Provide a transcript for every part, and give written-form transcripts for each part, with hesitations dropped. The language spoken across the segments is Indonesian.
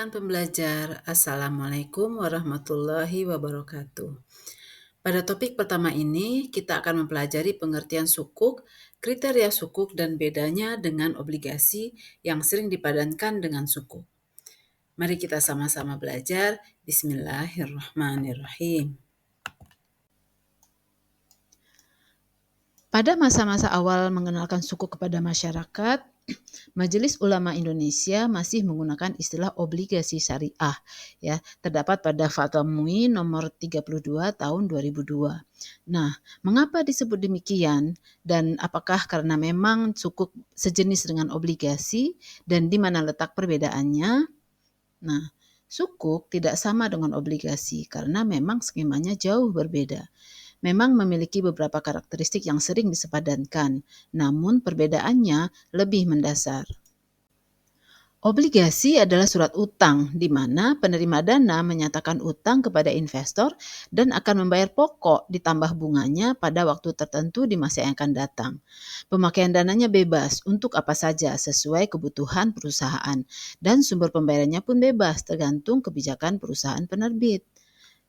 rekan pembelajar, Assalamualaikum warahmatullahi wabarakatuh. Pada topik pertama ini, kita akan mempelajari pengertian sukuk, kriteria sukuk, dan bedanya dengan obligasi yang sering dipadankan dengan sukuk. Mari kita sama-sama belajar. Bismillahirrahmanirrahim. Pada masa-masa awal mengenalkan sukuk kepada masyarakat, Majelis Ulama Indonesia masih menggunakan istilah obligasi syariah, ya. Terdapat pada Fatwa MUI nomor 32 tahun 2002. Nah, mengapa disebut demikian dan apakah karena memang sukuk sejenis dengan obligasi dan di mana letak perbedaannya? Nah, sukuk tidak sama dengan obligasi karena memang skemanya jauh berbeda. Memang memiliki beberapa karakteristik yang sering disepadankan, namun perbedaannya lebih mendasar. Obligasi adalah surat utang di mana penerima dana menyatakan utang kepada investor dan akan membayar pokok ditambah bunganya pada waktu tertentu di masa yang akan datang. Pemakaian dananya bebas untuk apa saja sesuai kebutuhan perusahaan dan sumber pembayarannya pun bebas tergantung kebijakan perusahaan penerbit.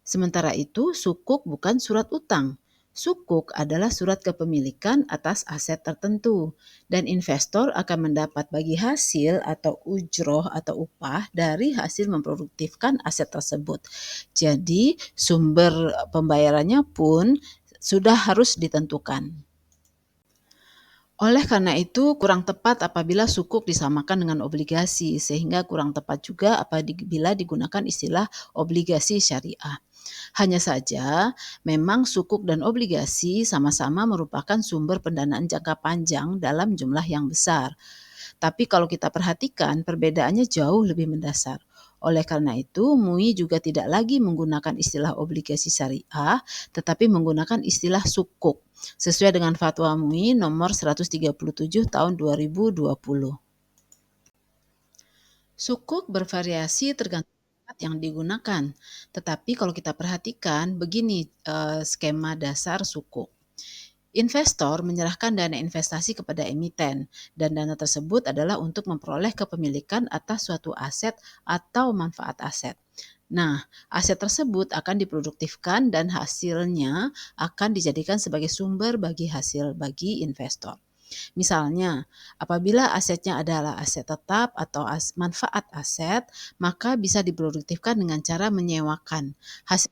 Sementara itu, sukuk bukan surat utang. Sukuk adalah surat kepemilikan atas aset tertentu dan investor akan mendapat bagi hasil atau ujroh atau upah dari hasil memproduktifkan aset tersebut. Jadi, sumber pembayarannya pun sudah harus ditentukan. Oleh karena itu, kurang tepat apabila sukuk disamakan dengan obligasi, sehingga kurang tepat juga apabila digunakan istilah obligasi syariah. Hanya saja, memang sukuk dan obligasi sama-sama merupakan sumber pendanaan jangka panjang dalam jumlah yang besar. Tapi kalau kita perhatikan, perbedaannya jauh lebih mendasar. Oleh karena itu, MUI juga tidak lagi menggunakan istilah obligasi syariah, tetapi menggunakan istilah sukuk, sesuai dengan Fatwa MUI nomor 137 tahun 2020. Sukuk bervariasi tergantung alat yang digunakan, tetapi kalau kita perhatikan begini skema dasar sukuk. Investor menyerahkan dana investasi kepada emiten dan dana tersebut adalah untuk memperoleh kepemilikan atas suatu aset atau manfaat aset. Nah, aset tersebut akan diproduktifkan dan hasilnya akan dijadikan sebagai sumber bagi hasil bagi investor. Misalnya, apabila asetnya adalah aset tetap atau manfaat aset, maka bisa diproduktifkan dengan cara menyewakan. Hasil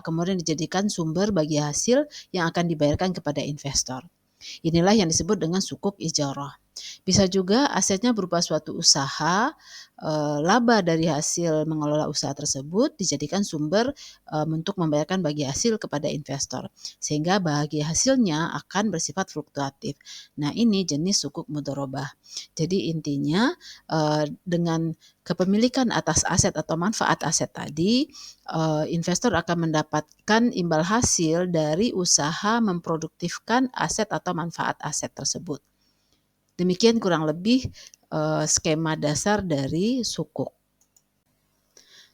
kemudian dijadikan sumber bagi hasil yang akan dibayarkan kepada investor. Inilah yang disebut dengan sukuk ijarah. Bisa juga asetnya berupa suatu usaha, laba dari hasil mengelola usaha tersebut dijadikan sumber untuk membayarkan bagi hasil kepada investor, sehingga bagi hasilnya akan bersifat fluktuatif. Nah, ini jenis sukuk mudharabah. Jadi intinya dengan kepemilikan atas aset atau manfaat aset tadi, investor akan mendapatkan imbal hasil dari usaha memproduktifkan aset atau manfaat aset tersebut. Demikian kurang lebih skema dasar dari sukuk.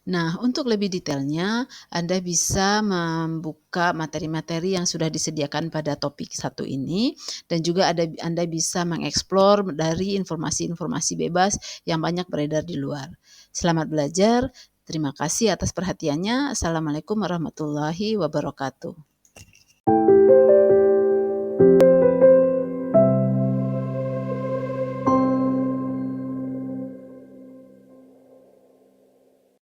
Nah, untuk lebih detailnya, Anda bisa membuka materi-materi yang sudah disediakan pada topik satu ini, dan juga Anda bisa mengeksplor dari informasi-informasi bebas yang banyak beredar di luar. Selamat belajar, terima kasih atas perhatiannya. Assalamualaikum warahmatullahi wabarakatuh.